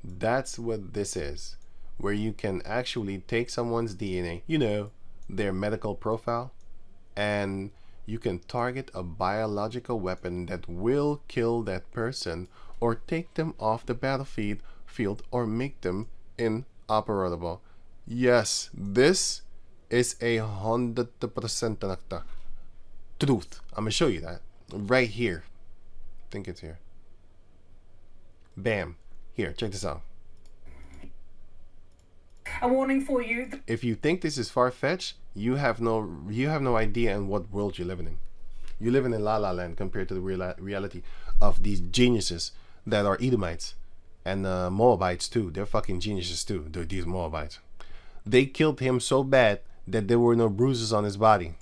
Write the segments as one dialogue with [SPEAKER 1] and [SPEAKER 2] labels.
[SPEAKER 1] That's what this is, where you can actually take someone's DNA, you know, their medical profile, and you can target a biological weapon that will kill that person or take them off the battlefield field or make them inoperable. Yes, this is 100% truth. I'm gonna show you that right here. I think it's here. Bam. Here, check this out.
[SPEAKER 2] A warning for you.
[SPEAKER 1] If you think this is far-fetched, you have no idea in what world you're living in. You're living in La La Land compared to the reality of these geniuses that are Edomites and Moabites too. They're fucking geniuses too. These Moabites. They killed him so bad that there were no bruises on his body.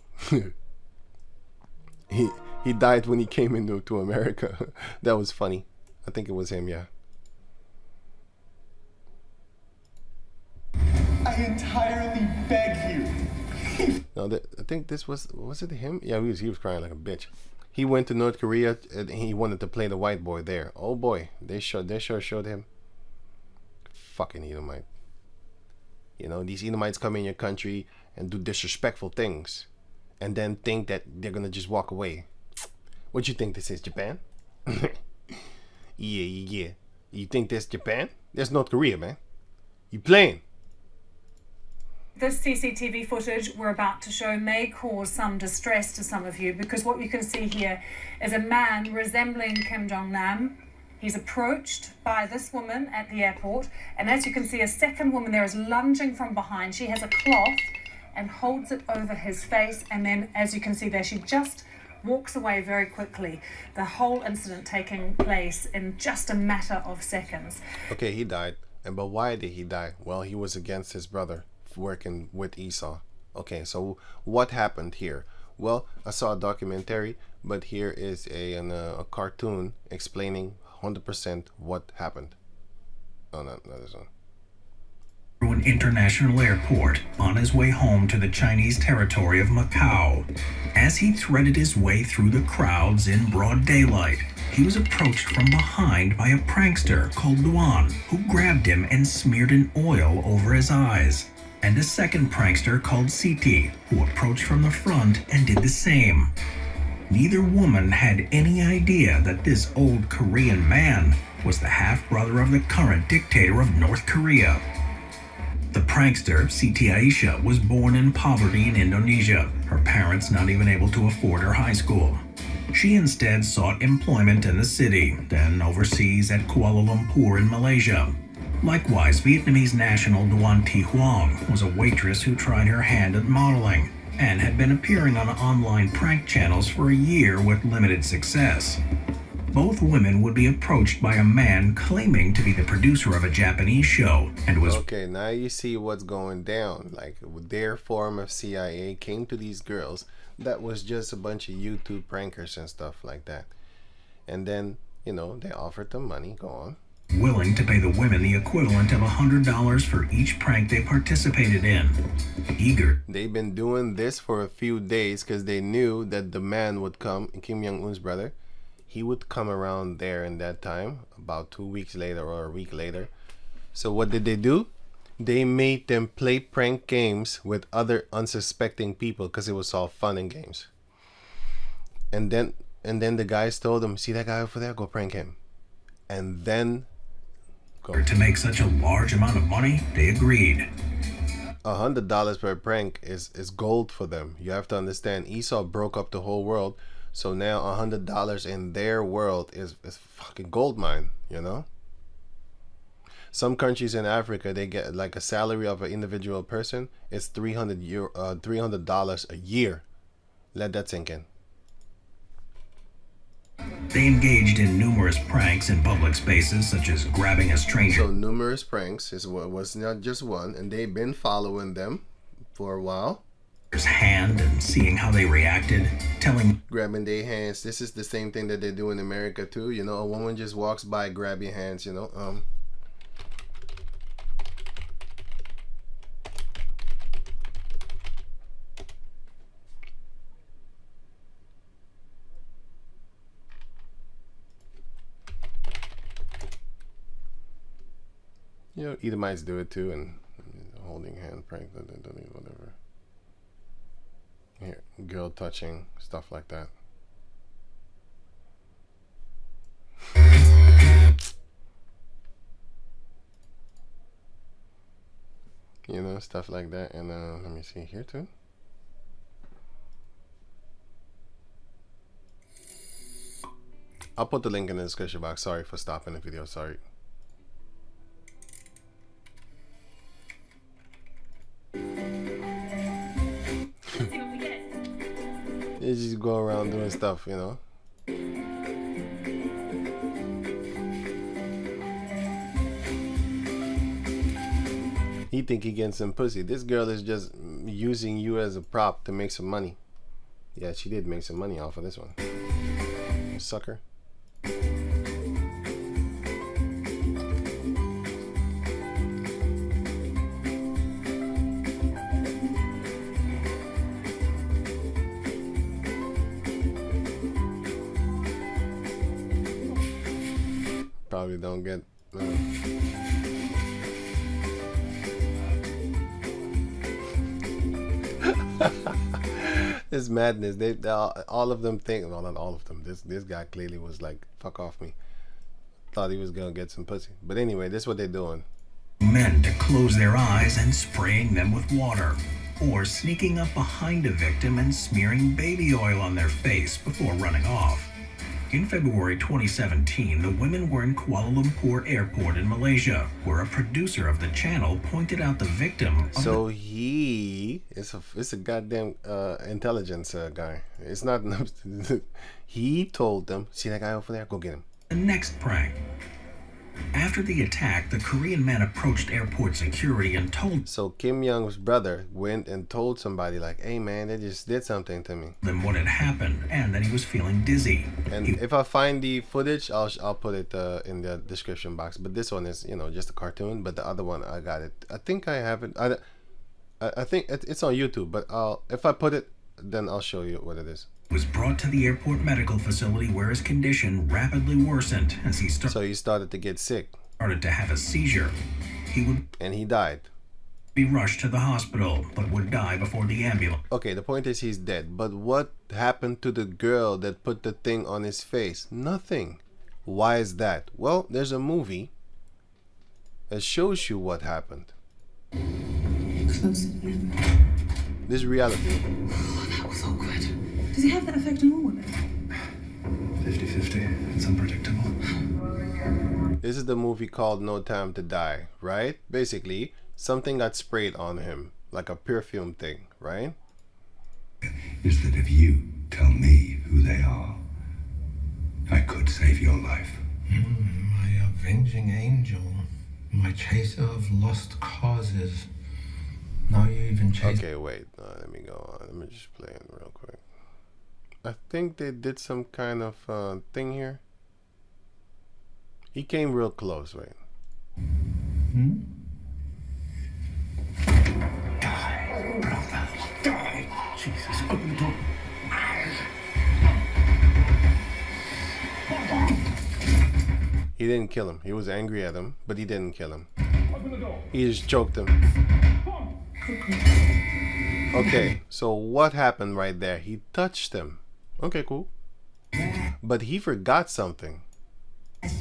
[SPEAKER 1] he died when he came into America. That was funny. I think it was him, yeah.
[SPEAKER 3] I entirely beg you.
[SPEAKER 1] No, I think this was it him? Yeah, he was crying like a bitch. He went to North Korea and he wanted to play the white boy there. Oh boy, they sure showed him. Fucking Edomite. You know, these Edomites come in your country and do disrespectful things, and then think that they're gonna just walk away. What you think this is, Japan? Yeah. You think this Japan? There's North Korea, man. You playing?
[SPEAKER 2] This CCTV footage we're about to show may cause some distress to some of you, because what you can see here is a man resembling Kim Jong-nam. He's approached by this woman at the airport, and as you can see, a second woman there is lunging from behind. She has a cloth and holds it over his face, and then as you can see there, she just walks away very quickly. The whole incident taking place in just a matter of seconds.
[SPEAKER 1] Okay, he died. But why did he die? Well, he was against his brother, working with Esau. Okay, so what happened here? Well, I saw a documentary, but here is a cartoon explaining 100% what happened. Oh, no, this one.
[SPEAKER 4] An international airport on his way home to the Chinese territory of Macau. As he threaded his way through the crowds in broad daylight, he was approached from behind by a prankster called Luan, who grabbed him and smeared an oil over his eyes, and a second prankster called Siti, who approached from the front and did the same. Neither woman had any idea that this old Korean man was the half-brother of the current dictator of North Korea. The prankster, Siti Aisha, was born in poverty in Indonesia, her parents not even able to afford her high school. She instead sought employment in the city, then overseas at Kuala Lumpur in Malaysia. Likewise, Vietnamese national Duan Thi Huong was a waitress who tried her hand at modeling and had been appearing on online prank channels for a year with limited success. Both women would be approached by a man claiming to be the producer of a Japanese show and was...
[SPEAKER 1] Okay, now you see what's going down. Like, their form of CIA came to these girls that was just a bunch of YouTube prankers and stuff like that. And then, you know, they offered them money. Go on.
[SPEAKER 4] Willing to pay the women the equivalent of $100 for each prank they participated in. Eager.
[SPEAKER 1] They've been doing this for a few days because they knew that the man would come, Kim Jong-un's brother. He would come around there in that time, about 2 weeks later or a week later. So what did they do? They made them play prank games with other unsuspecting people because it was all fun and games. And then the guys told them, see that guy over there? Go prank him. And then go.
[SPEAKER 4] To make such a large amount of money, they agreed.
[SPEAKER 1] $100 per prank is gold for them. You have to understand, Esau broke up the whole world. So now $100 in their world is fucking gold mine, you know? Some countries in Africa, they get like a salary of an individual person. It's $300 a year. Let that sink in.
[SPEAKER 4] They engaged in numerous pranks in public spaces, such as grabbing a stranger.
[SPEAKER 1] So numerous pranks was not just one, and they've been following them for a while.
[SPEAKER 4] Hand and seeing how they reacted,
[SPEAKER 1] grabbing their hands. This is the same thing that they do in America too. You know, a woman just walks by, grab your hands, you know. You know, Edomites do it too, and holding hand prank, whatever. Here, girl touching, stuff like that. You know, stuff like that. And let me see here too. I'll put the link in the description box. Sorry for stopping the video. Sorry. You just go around doing stuff, you know. He think he getting some pussy. This girl is just using you as a prop to make some money. Yeah, she did make some money off of this one. Sucker. Probably don't get it's madness. They all of them think, well, not all of them. This guy clearly was like, fuck off me. Thought he was gonna get some pussy. But anyway, this is what they're doing.
[SPEAKER 4] Men to close their eyes and spraying them with water, or sneaking up behind a victim and smearing baby oil on their face before running off. In February 2017, the women were in Kuala Lumpur Airport in Malaysia, where a producer of the channel pointed out the victim.
[SPEAKER 1] So he is a goddamn intelligence guy. It's not. He told them, see that guy over there? Go get him.
[SPEAKER 4] The next prank. After the attack, the Korean man approached airport security and told
[SPEAKER 1] So Kim Young's brother went and told somebody like, hey man, they just did something to me.
[SPEAKER 4] them what had happened and that he was feeling dizzy.
[SPEAKER 1] And if I find the footage, I'll put it in the description box. But this one is, you know, just a cartoon. But the other one, I got it. I think I have it. I think it's on YouTube. But if I put it, then I'll show you what it is.
[SPEAKER 4] Was brought to the airport medical facility where his condition rapidly worsened as he
[SPEAKER 1] So he started to get sick.
[SPEAKER 4] started to have a seizure.
[SPEAKER 1] And he died.
[SPEAKER 4] Be rushed to the hospital, but would die before the ambulance.
[SPEAKER 1] Okay, the point is he's dead. But what happened to the girl that put the thing on his face? Nothing. Why is that? Well, there's a movie that shows you what happened.
[SPEAKER 5] Close again.
[SPEAKER 1] This is reality.
[SPEAKER 5] Oh, that was awkward. Does he have that effect on all women?
[SPEAKER 3] 50-50. It's unpredictable.
[SPEAKER 1] This is the movie called No Time to Die, right? Basically, something got sprayed on him, like a perfume thing, right?
[SPEAKER 6] Is that if you tell me who they are, I could save your life.
[SPEAKER 7] My avenging angel, my chaser of lost causes. Now you even chase.
[SPEAKER 1] Okay, wait. Let me go on. Let me just play it real quick. I think they did some kind of thing here. He came real close, wait.
[SPEAKER 7] Die, brother, die. Jesus, open the door.
[SPEAKER 1] He didn't kill him. He was angry at him, but he didn't kill him.
[SPEAKER 3] Open the door.
[SPEAKER 1] He just choked him. Okay, so what happened right there? He touched him. Okay, cool. But he forgot something.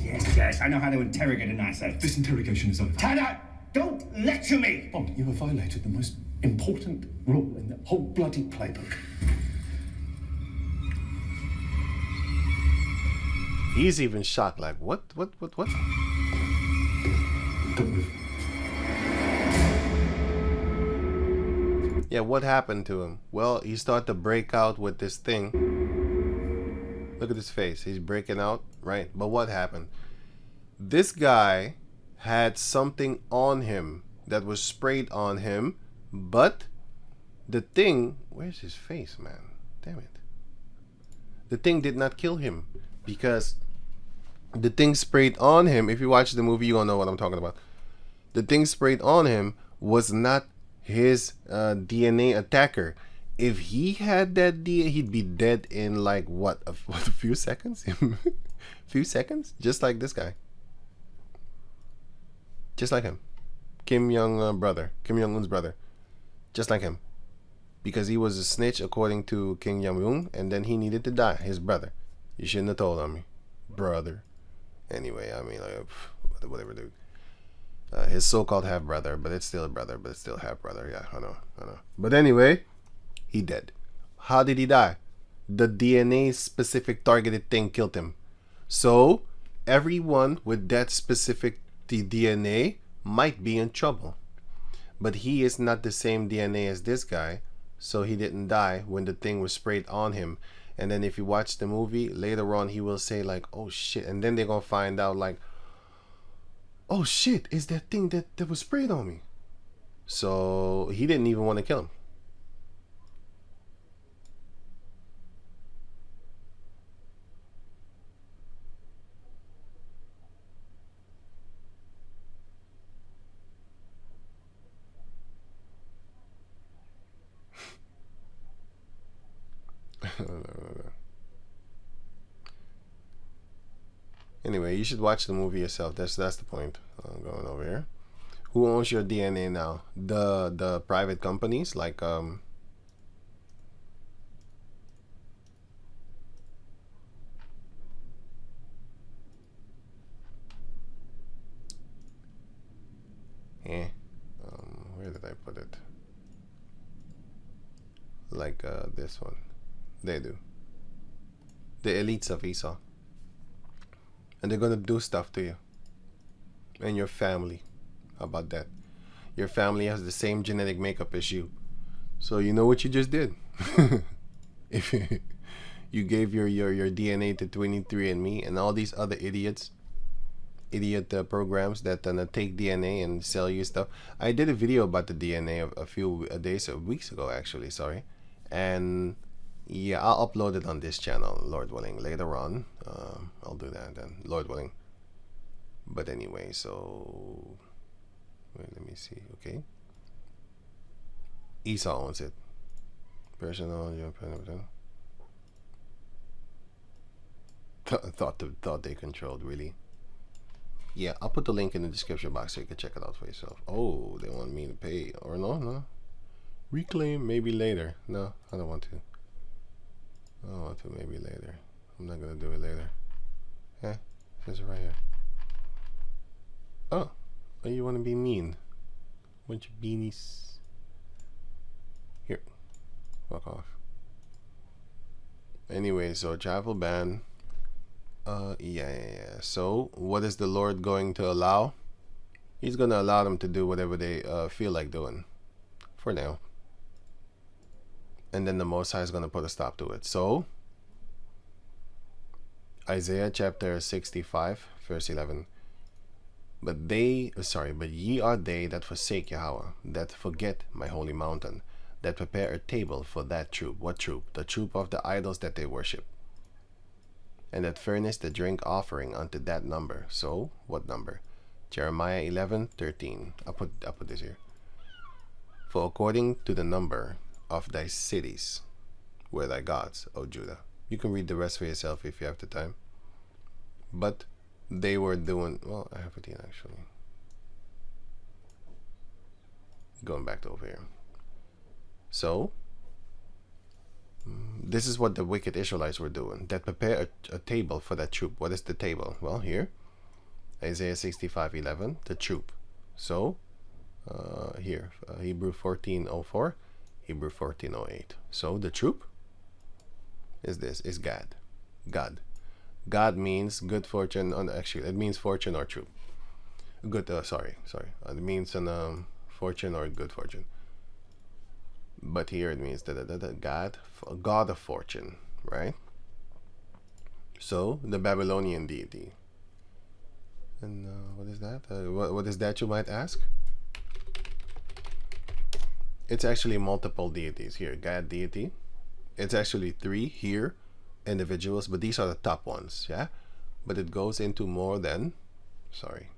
[SPEAKER 8] Yes, I know how to interrogate an asset.
[SPEAKER 3] This interrogation is over.
[SPEAKER 8] Tanner, don't lecture me!
[SPEAKER 3] Bond, you have violated the most important rule in the whole bloody playbook.
[SPEAKER 1] He's even shocked, like, what?
[SPEAKER 3] Don't move.
[SPEAKER 1] Yeah, what happened to him? Well, he started to break out with this thing. Look at his face. He's breaking out, right? But what happened? This guy had something on him that was sprayed on him, but the thing... Where's his face, man? Damn it. The thing did not kill him because the thing sprayed on him. If you watch the movie, you're gonna know what I'm talking about. The thing sprayed on him was not his DNA attacker. If he had that DNA, he'd be dead in like what a few seconds. Few seconds, just like this guy, just like him. Kim Jong-un's brother, just like him, because he was a snitch according to Kim Jong-un, and then he needed to die. His brother. You shouldn't have told on me, brother. Anyway, I mean, like, whatever, dude. His so-called half-brother, but it's still a brother, but it's still half-brother. Yeah, I know. But anyway, he dead. How did he die? The DNA specific targeted thing killed him. So everyone with that specific DNA might be in trouble. But he is not the same DNA as this guy, so he didn't die when the thing was sprayed on him. And then if you watch the movie, later on he will say like, oh shit. And then they're going to find out like, oh shit, is that thing that was sprayed on me. So he didn't even want to kill him. Anyway, you should watch the movie yourself. That's the point. I'm going over here. Who owns your DNA now? The private yeah. Where did I put it? Like this one. They do. The elites of Esau. And they're gonna do stuff to you. And your family. How about that? Your family has the same genetic makeup as you. So you know what you just did. If you gave your DNA to 23andMe and all these other idiot programs that take DNA and sell you stuff. I did a video about the DNA a few weeks ago actually, sorry. And yeah, I'll upload it on this channel, Lord willing, later on. I'll do that then, Lord willing. But anyway, so wait, let me see. Okay, Esau owns it. Personal. Thought they controlled, really. Yeah, I'll put the link in the description box so you can check it out for yourself. Oh, they want me to pay, or no. Reclaim maybe later. No, I don't want to. I don't want to, maybe later. I'm not gonna do it later. Yeah, says it right here. Oh, you want to be mean? Bunch of beanies. Here, fuck off. Anyway, so travel ban. Yeah. So, what is the Lord going to allow? He's gonna allow them to do whatever they feel like doing, for now. And then the Most High is going to put a stop to it. So, Isaiah chapter 65, verse 11. But ye are they that forsake Yahweh, that forget my holy mountain, that prepare a table for that troop. What troop? The troop of the idols that they worship. And that furnish the drink offering unto that number. So, what number? Jeremiah 11:13. I'll put this here. For according to the number of thy cities were thy gods, O Judah. You can read the rest for yourself if you have the time. But they were doing, well, I have it here actually. Going back to over here. So, this is what the wicked Israelites were doing. That prepare a table for that troop. What is the table? Well, here, Isaiah 65:11, the troop. So, here, Hebrew 14:04. Hebrew 14:08. So the troop is God. God means good fortune. Actually, it means fortune or troop. Good. Sorry. It means fortune or good fortune. But here it means that God of fortune, right? So the Babylonian deity. And what is that? What is that, you might ask? It's actually multiple deities here. God deity. It's actually 3 here, individuals, but these are the top ones, yeah? But it goes into more than, sorry.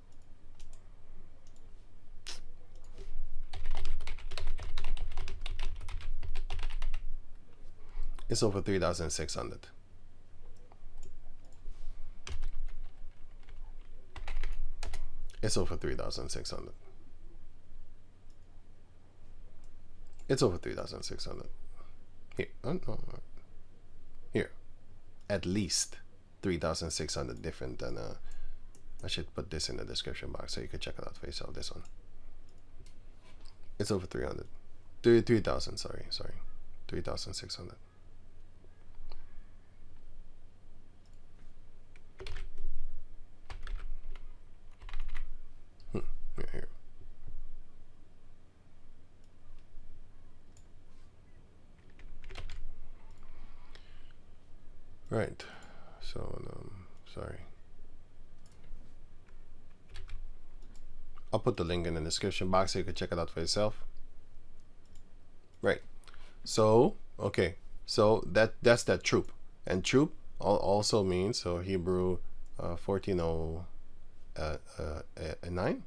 [SPEAKER 1] It's over 3,600. It's over 3,600. It's over 3,600. Here, no, here, at least 3,600 different. And I should put this in the description box so you can check it out for yourself. This one, it's over 300, 3,000. Sorry, 3,600. Here. Right. So, sorry. I'll put the link in the description box so you can check it out for yourself. Right. So, okay. So that's that troop, and troop also means, so Hebrew 1409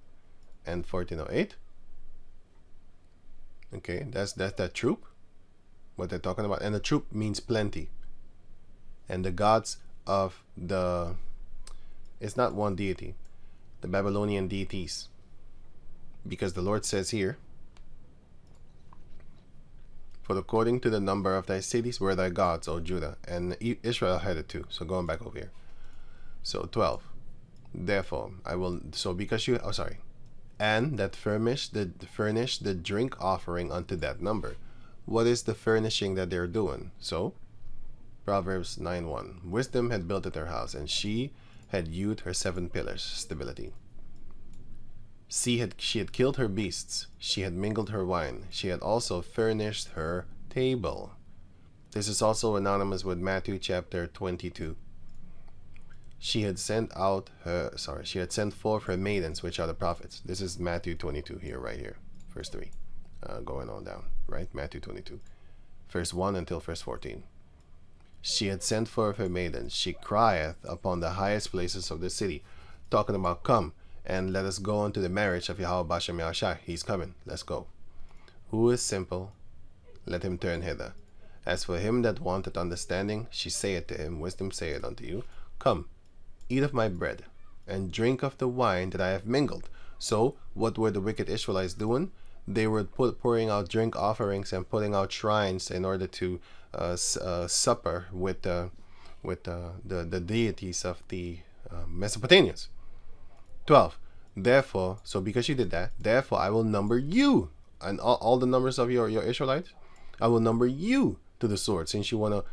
[SPEAKER 1] and 1408. Okay, that's that troop, what they're talking about. And the troop means plenty. And the gods of the, it's not one deity, the Babylonian deities, because the Lord says here, for according to the number of thy cities were thy gods, O Judah, and Israel had it too. So going back over here, so 12. Therefore I will, so because you, and that furnish the drink offering unto that number. What is the furnishing that they're doing? So Proverbs 9:1. Wisdom had built her house, and she had hewed her 7 pillars, stability. She had killed her beasts, she had mingled her wine, she had also furnished her table. This is also anonymous with Matthew chapter 22. She had sent forth her maidens, which are the prophets. This is Matthew 22 here, right here, verse 3, going on down, right? Matthew 22, verse 1 until verse 14. She had sent forth her maidens. She crieth upon the highest places of the city, talking about, come and let us go unto the marriage of Yahweh Bashem Yahushai. He's coming. Let's go. Who is simple? Let him turn hither. As for him that wanteth understanding, she saith to him, wisdom saith unto you, come, eat of my bread, and drink of the wine that I have mingled. So, what were the wicked Israelites doing? They were pouring out drink offerings and putting out shrines in order to supper with the deities of the Mesopotamians. 12. Therefore, so because you did that, therefore I will number you, and all the numbers of your Israelites, I will number you to the sword, since you want to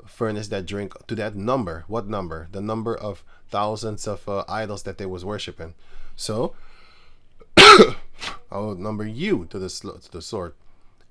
[SPEAKER 1] furnish that drink to that number. What number? The number of thousands of idols that they was worshiping. So I will number you to the sword,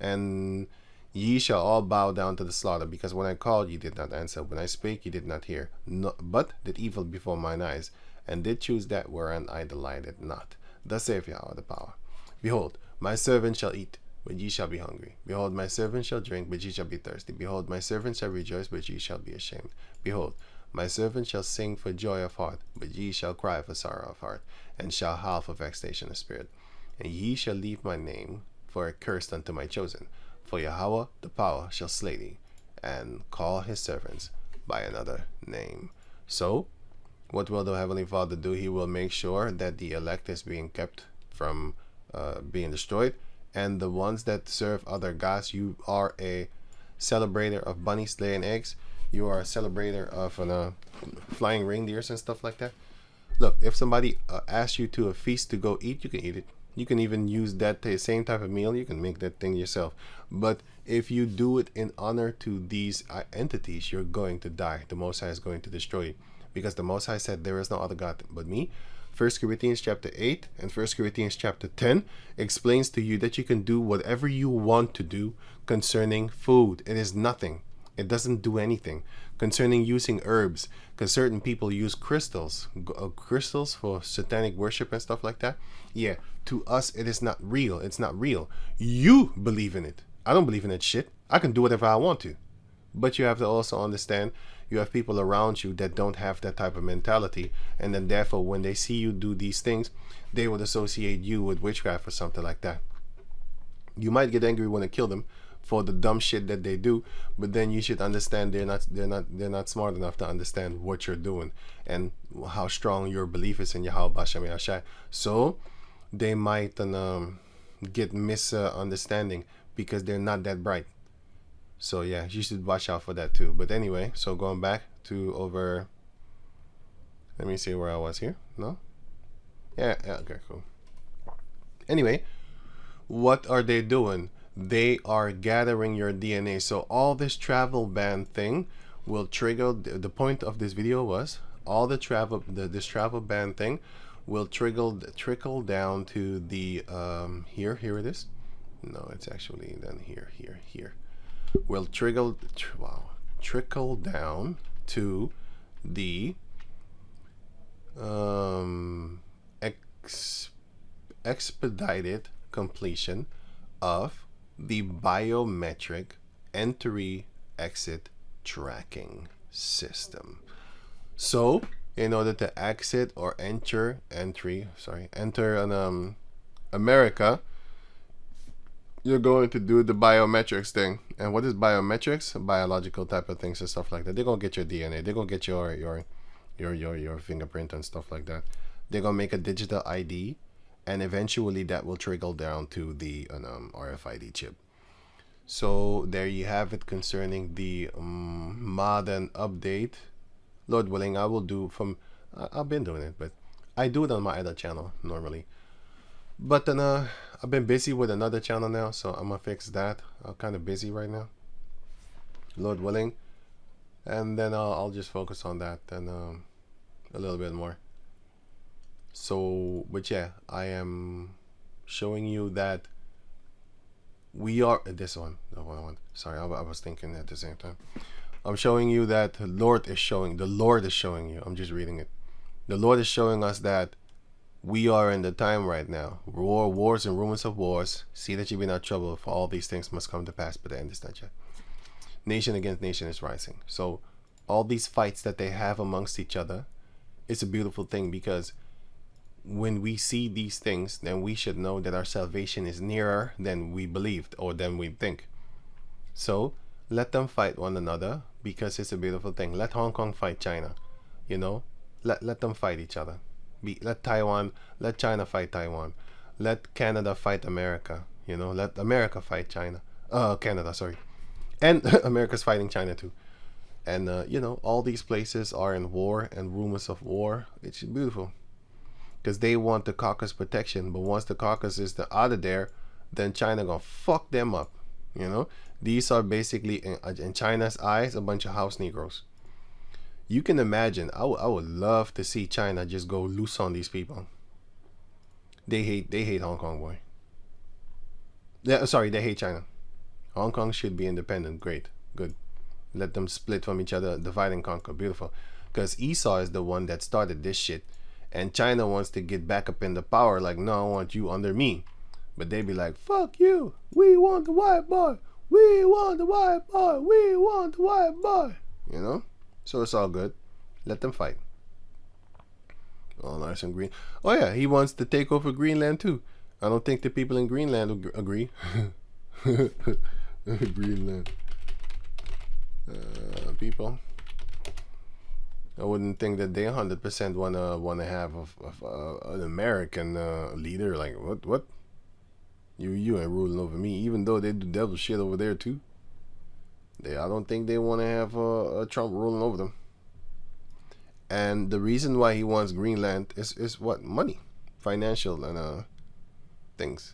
[SPEAKER 1] and ye shall all bow down to the slaughter, because when I called ye did not answer, when I spake ye did not hear, but did evil before mine eyes, and did choose that wherein I delighted not. Thus saith Yahweh the power. Behold, my servant shall eat, but ye shall be hungry. Behold, my servant shall drink, but ye shall be thirsty. Behold, my servant shall rejoice, but ye shall be ashamed. Behold, my servant shall sing for joy of heart, but ye shall cry for sorrow of heart, and shall howl for vexation of spirit. And ye shall leave my name for accursed unto my chosen. For Yahweh the power shall slay thee, and call his servants by another name. So, what will the Heavenly Father do? He will make sure that the elect is being kept from being destroyed. And the ones that serve other gods, you are a celebrator of bunnies laying eggs. You are a celebrator of flying reindeers and stuff like that. Look, if somebody asks you to a feast to go eat, you can eat it. You can even use that same type of meal. You can make that thing yourself. But if you do it in honor to these entities, you're going to die. The Most High is going to destroy you, because the Most High said, there is no other God but me. 1 Corinthians chapter 8 and 1 Corinthians chapter 10 explains to you that you can do whatever you want to do concerning food. It is nothing. It doesn't do anything. Concerning using herbs, because certain people use crystals for satanic worship and stuff like that. Yeah, to us it is not real. It's not real. You believe in it. I don't believe in that shit. I can do whatever I want to. But you have to also understand, you have people around you that don't have that type of mentality, and then therefore when they see you do these things, they would associate you with witchcraft or something like that. You might get angry when I kill them for the dumb shit that they do, but then you should understand they're not smart enough to understand what you're doing and how strong your belief is in Yahweh Bashem Yahushai. So they might get misunderstanding, because they're not that bright. So yeah, you should watch out for that too. But anyway, so going back to over, let me see where I was here. No? Yeah, okay, cool. Anyway, what are they doing? They are gathering your DNA. So all this travel ban thing will trigger, the point of this video was all the travel, this travel ban thing will trickle down to the here it is. No, it's actually then here will trickle down to the expedited completion of the biometric entry exit tracking system. So in order to exit or enter America, you're going to do the biometrics thing. And what is biometrics? Biological type of things and stuff like that. They're gonna get your DNA. They're gonna get your fingerprint and stuff like that. They're gonna make a digital ID, and eventually that will trickle down to the RFID chip. So there you have it concerning the modern update. Lord willing, I will do from I've been doing it, but I do it on my other channel normally. But then I've been busy with another channel now, so I'm gonna fix that. I'm kind of busy right now, Lord willing, and then I'll just focus on that and a little bit more. So, but yeah, I am showing you that we are this one. The one I want. Sorry, I was thinking at the same time. I'm showing you that the Lord is showing you. I'm just reading it. The Lord is showing us that we are in the time right now. Wars and rumors of wars. See that you've been out of trouble, for all these things must come to pass, but the end is not yet. Nation against nation is rising. So all these fights that they have amongst each other, it's a beautiful thing, because when we see these things, then we should know that our salvation is nearer than we believed or than we think. So let them fight one another, because it's a beautiful thing. Let Hong Kong fight China, you know, let them fight each other. Let China fight Taiwan. Let Canada fight America, you know, let America fight Canada, sorry. And America's fighting China too. And you know, all these places are in war and rumors of war. It's beautiful, because they want the Caucasus protection, but once the Caucasus is out of there, then China gonna fuck them up, you know. These are basically, in China's eyes, a bunch of house Negroes. You can imagine, I would love to see China just go loose on these people. They hate Hong Kong, boy. Yeah, sorry, they hate China. Hong Kong should be independent. Great, good. Let them split from each other, divide and conquer. Beautiful. Because Esau is the one that started this shit, and China wants to get back up in the power. Like, no, I want you under me. But they be like, fuck you. We want the white boy. We want the white boy. We want the white boy. You know? So it's all good. Let them fight. All nice and green. Oh yeah, he wants to take over Greenland too. I don't think the people in Greenland agree. Greenland. People. I wouldn't think that they 100% wanna have an American leader. Like, what? You ain't ruling over me, even though they do devil shit over there too. I don't think they want to have a Trump ruling over them. And the reason why he wants Greenland is what? Money, financial, and things.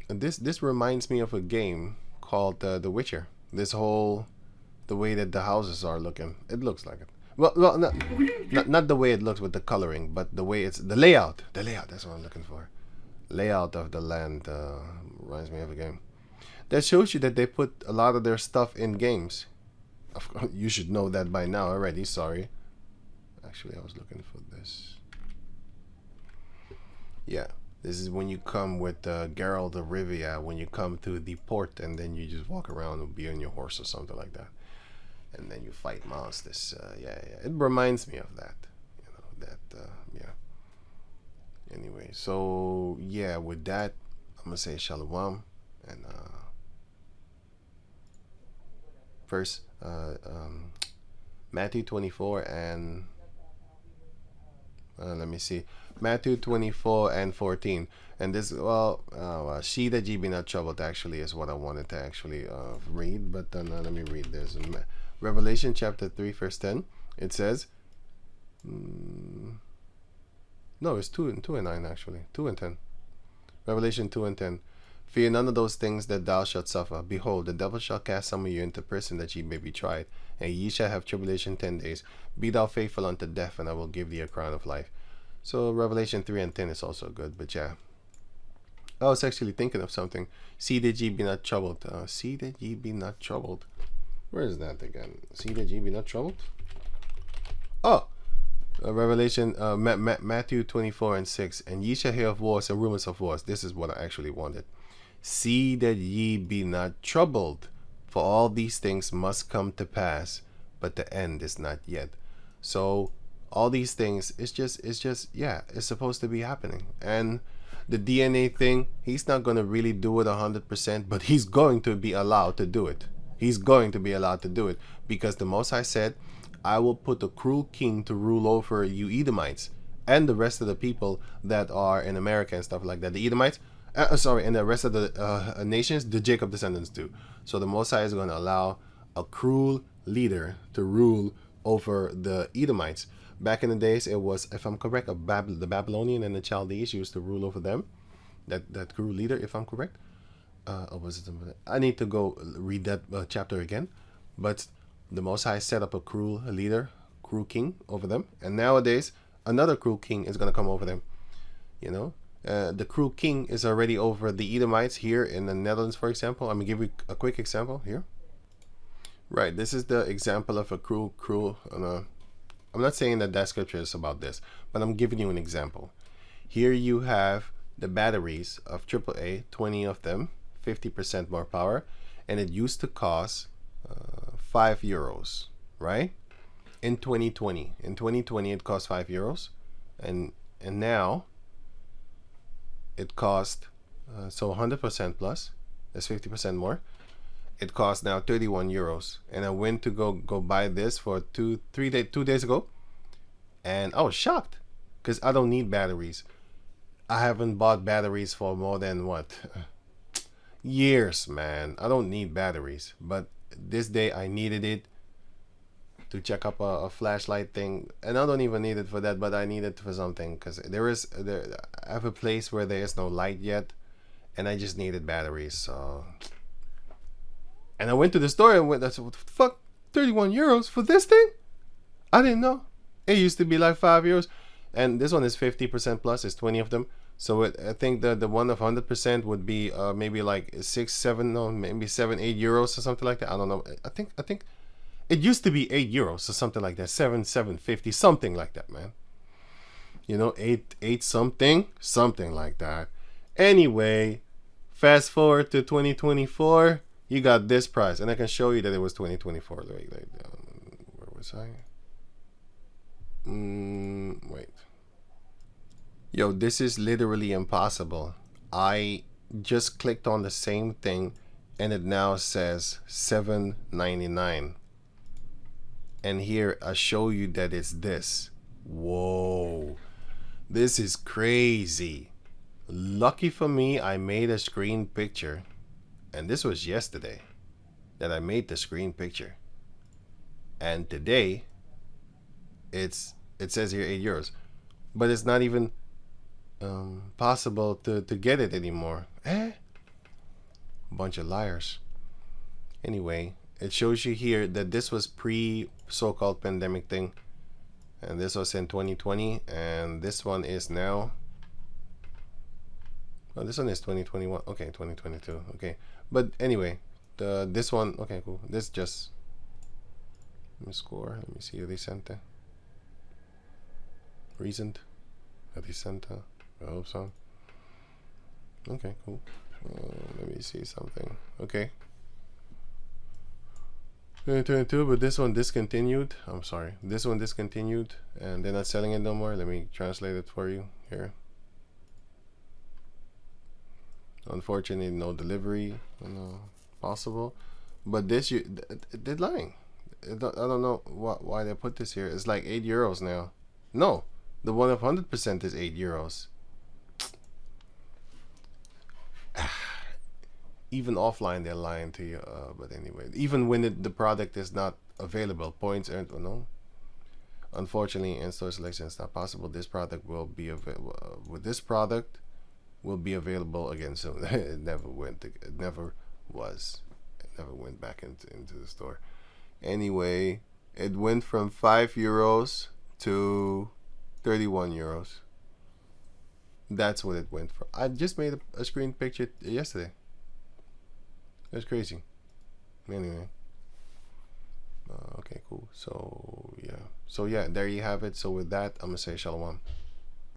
[SPEAKER 1] And this reminds me of a game called The Witcher. This whole, the way that the houses are looking, it looks like it. Well, not the way it looks with the coloring, but the way it's the layout. The layout. That's what I'm looking for. Layout of the land reminds me of a game. That shows you that they put a lot of their stuff in games. Of course, you should know that by now already. Sorry. Actually, I was looking for this. Yeah, this is when you come with Geralt of Rivia, when you come to the port, and then you just walk around and be on your horse or something like that, and then you fight monsters. Yeah, it reminds me of that. You know that. Yeah. Anyway, so yeah, with that, I'm gonna say shalom, and first Matthew 24 and Let me see. Matthew 24 and 14. And this, well, she that ye be not troubled actually is what I wanted to actually read. But let me read this. Revelation chapter 3 verse 10. It says, no, it's 2 and 9 actually. 2 and 10. Revelation 2 and 10. Fear none of those things that thou shalt suffer. Behold, the devil shall cast some of you into prison that ye may be tried, and ye shall have tribulation 10 days. Be thou faithful unto death, and I will give thee a crown of life. So Revelation 3 and 10 is also good, but yeah. I was actually thinking of something. See that ye be not troubled. See that ye be not troubled. Where is that again? See that ye be not troubled? Oh! Revelation, Matthew 24 and 6. And ye shall hear of wars and rumors of wars. This is what I actually wanted. See that ye be not troubled, for all these things must come to pass, but the end is not yet. So all these things, it's just yeah, it's supposed to be happening. And the DNA thing, he's not going to really do it 100%, but he's going to be allowed to do it. He's going to be allowed to do it, because the Most High said, I will put a cruel king to rule over you Edomites and the rest of the people that are in America and stuff like that. The Edomites, and the rest of the nations, the Jacob descendants do. So the Most High is going to allow a cruel leader to rule over the Edomites. Back in the days, it was, if I'm correct, the Babylonian and the Chaldees used to rule over them. That cruel leader, if I'm correct. Or was it? I need to go read that chapter again. But the Most High set up a cruel leader, cruel king over them. And nowadays, another cruel king is going to come over them. You know, the cruel king is already over the Edomites here in the Netherlands, for example. I'm going to give you a quick example here. Right, this is the example of a cruel. I'm not saying that scripture is about this, but I'm giving you an example. Here you have the batteries of AAA, 20 of them, 50% more power, and it used to cost 5 euros, right? In 2020. In 2020, it cost 5 euros, and now it cost so 100% plus. That's 50% more. It costs now 31 euros, and I went to go buy this for 2 days ago, and I was shocked because I don't need batteries. I haven't bought batteries for more than what, years, man. I don't need batteries, but this day I needed it to check up a flashlight thing, and I don't even need it for that, but I need it for something because I have a place where there is no light yet, and I just needed batteries. So, and I went to the store and I said, what the fuck, 31 euros for this thing? I didn't know. It used to be like 5 euros, and this one is 50% plus. It's 20 of them. So I think the one of 100% would be maybe like 6, 7, no, maybe 7, 8 euros or something like that. I don't know. I think it used to be 8 euros or something like that. 7.50, something like that, man. You know, 8 something like that. Anyway, fast forward to 2024. You got this price, and I can show you that it was 2024. Where was I? Wait. Yo, this is literally impossible. I just clicked on the same thing, and it now says $7.99. And here I show you that it's this. Whoa, this is crazy. Lucky for me, I made a screen picture. And this was yesterday that I made the screen picture. And today, it says here 8 euros. But it's not even possible to get it anymore. Bunch of liars. Anyway, it shows you here that this was pre so-called pandemic thing. And this was in 2020. And this one is now... Oh, this one is 2021. Okay, 2022. Okay. But anyway, this one, okay, cool. This just, let me score. Let me see. Recente. I hope so. Okay, cool. Let me see something. Okay. 2022, but this one discontinued. I'm sorry. This one discontinued, and they're not selling it no more. Let me translate it for you here. Unfortunately, no delivery possible. But this, they're lying. I don't know why they put this here. It's like 8 euros now. No, The one of 100% is €8. Even offline, they're lying to you. But anyway, even when the product is not available, points earned or no. Unfortunately, in-store selection is not possible. This product will be available. With this product, will be available again soon. It never went. It never was. It never went back into the store. Anyway, it went from €5 to €31. That's what it went for. I just made a screen picture yesterday. That's crazy. Anyway. Okay, cool. So yeah, there you have it. So with that, I'm gonna say shalom.